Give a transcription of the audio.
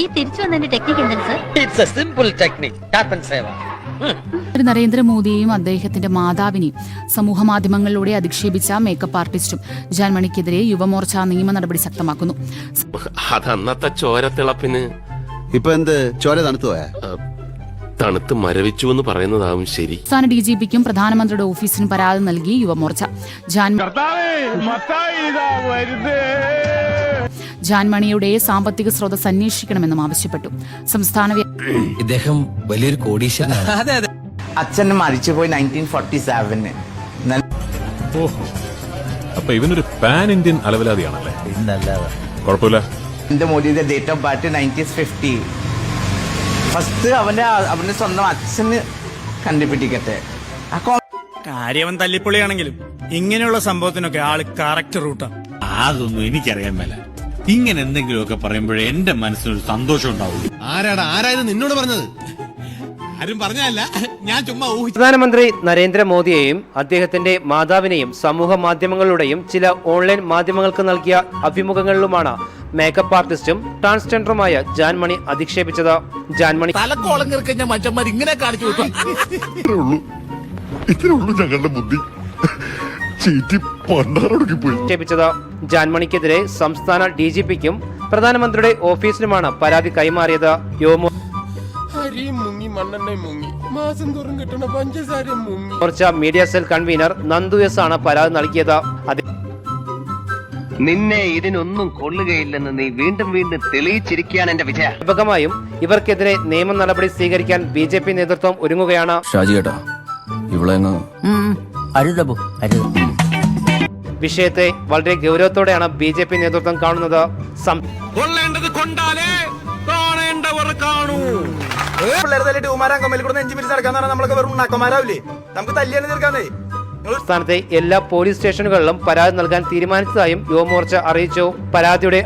ഈ തിരിച്ചു വന്നതിന്റെ ടെക്നിക്ക് എന്താണ് sir? It's a simple technique. Tap and save. നരേന്ദ്രമോദിയെയും അദ്ദേഹത്തിന്റെ മാതാവിനെയും സമൂഹ മാധ്യമങ്ങളിലൂടെ അധിക്ഷേപിച്ച മേക്കപ്പ് ആർട്ടിസ്റ്റും ജാൻമണിക്കെതിരെ യുവമോർച്ച നിയമ നടപടി ശക്തമാക്കുന്നു. അതന്നത്തെ ചോരത്തിളപ്പിന് ഇപ്പൊ എന്ത് ചോര തണുത്തു പോയാ? തണുത്ത് മരവിച്ചു എന്ന് പറയുന്നതാവും ശരി. സംസ്ഥാന DGPക്കും പ്രധാനമന്ത്രിയുടെ ഓഫീസിനും പരാതി നൽകി യുവമോർച്ച. ജാൻമണിയുടെ സാമ്പത്തിക സ്രോതസ് അന്വേഷിക്കണമെന്നും ആവശ്യപ്പെട്ടു. സംസ്ഥാന ഇദ്ദേഹം വലിയൊരു കോടീശ്വരനാണ്. അച്ഛൻ മരിച്ചുപോയി 1947. അപ്പൊ ഇവനൊരു പാൻ ഇന്ത്യൻ അലവലാതിയാണല്ലേ? കുഴപ്പമില്ല. എന്റെ മോദിയുടെ ഡേറ്റ് ഓഫ് ബർത്ത് 1950. ഫസ്റ്റ് അവന്റെ സ്വന്തം അച്ഛന് കണ്ടുപിടിക്കട്ടെ. കാര്യവൻ തല്ലിപ്പൊളിയാണെങ്കിലും ഇങ്ങനെയുള്ള സംഭവത്തിനൊക്കെ ആള് കറക്റ്റ് റൂട്ടാണ്. അതൊന്നും എനിക്കറിയാൻ മേല. ഇങ്ങനെ എന്തെങ്കിലുമൊക്കെ പറയുമ്പോഴേ എന്റെ മനസ്സിനൊരു സന്തോഷം ഉണ്ടാവുള്ളൂ. ആരായത് നിന്നോട് പറഞ്ഞത്? ആരും പറഞ്ഞല്ല, ഞാൻ ചുമ്മാ ഊഹിച്ചു. പ്രധാനമന്ത്രി നരേന്ദ്രമോദിയെയും അദ്ദേഹത്തിന്റെ മാതാവിനെയും സമൂഹ മാധ്യമങ്ങളിലൂടെയും ചില ഓൺലൈൻ മാധ്യമങ്ങൾക്ക് നൽകിയ അഭിമുഖങ്ങളിലുമാണ് മേക്കപ്പ് ആർട്ടിസ്റ്റും ട്രാൻസ്ജെൻഡറുമായ ജാൻമണി അധിക്ഷേപിച്ചത്. ജാൻമണി തലക്കോളം കിറക്കഞ്ഞ മനുഷ്യന്മാർ ഇങ്ങനെ കാണിച്ചു ഞങ്ങളുടെ ബുദ്ധി ആക്ഷേപിച്ചത്. ജാൻമണിക്കെതിരെ സംസ്ഥാന DGPക്കും പ്രധാനമന്ത്രിയുടെ ഓഫീസിനുമാണ് പരാതി കൈമാറിയത്. Morcha media cell convener Nandu S ആണ് പരാതി നൽകിയത്. നിന്നെ ഇതിനൊന്നും കൊള്ളുകയില്ലെന്ന് നീ വീണ്ടും വീണ്ടും തെളിയിച്ചിരിക്കുകയാണ് എന്റെ വിജയ. വ്യാപകമായും ഇവർക്കെതിരെ നിയമ നടപടി സ്വീകരിക്കാൻ BJP നേതൃത്വം ഒരുങ്ങുകയാണ്. വിഷയത്തെ വളരെ ഗൗരവത്തോടെയാണ് BJP നേതൃത്വം കാണുന്നത്. കൊള്ളേണ്ടത് കൊണ്ടാലേ കാണേണ്ടവർ കാണൂ. സംസ്ഥാനത്തെ എല്ലാ പോലീസ് സ്റ്റേഷനുകളിലും പരാതി നൽകാൻ തീരുമാനിച്ചതായും യുവമോർച്ച അറിയിച്ചു. പരാതിയുടെ